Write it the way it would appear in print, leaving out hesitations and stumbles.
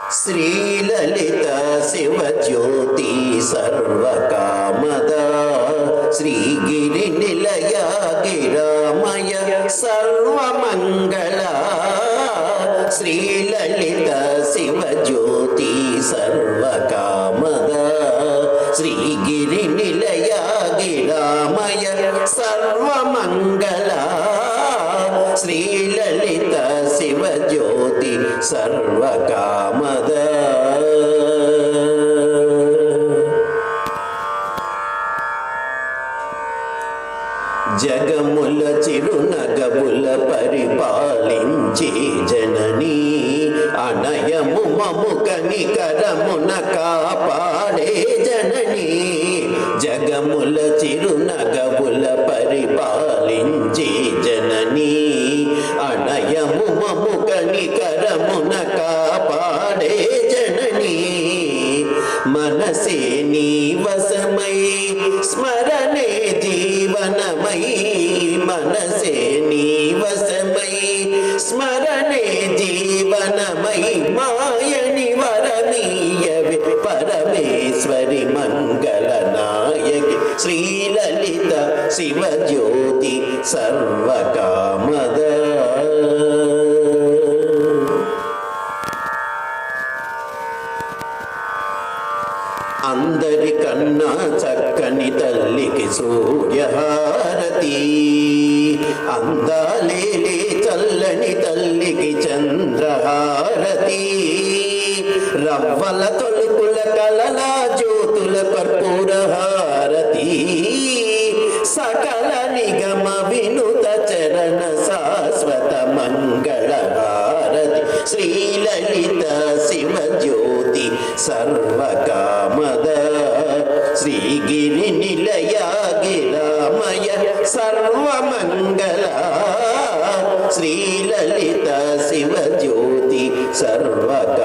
శ్రీలలిత శివజ్యోతి సర్వకామద శ్రీగిరి నిలయ గిరామయ సర్వమంగళ శ్రీలలిత శివజ్యోతి సర్వకామద శ్రీగిరి నిలయ గిరామయ సర్వమంగళ శ్రీలలిత శివజ్యోతి సర్వకామద జగముల చిరునగముల పరిపాలించే జననీ అనయము మము కనికరమున కాపాడే జననీ జగముల చిరునగముల పరిపాలించే జననీ అనయము మము కనికరమున కాపాడే జననీ మనసే నీ వశమై స్మరణే జీవనమై మనసే నీ వశమై స్మరణే జీవనమై మాయని వరమీయవే పరమేశ్వరి మంగళ నాయకి శ్రీలలిత శివజ్యోతి సర్వకామద అందరికన్నా చక్కని తల్లికి సూర్యహారతి అందాలేలే చల్లని తల్లికి చంద్రహారతి రవ్వల తొలుకుల కలల జ్యోతుల కర్పూరహారతి సకల నిగమ వినుత చరణ శాశ్వత మంగళ హారతి శ్రీలలిత శివజ్యోతి సర్వకామద శ్రీగిరి నిలయ గిరామయ సర్వమంగళ శ్రీలలిత శివజ్యోతి సర్వకామద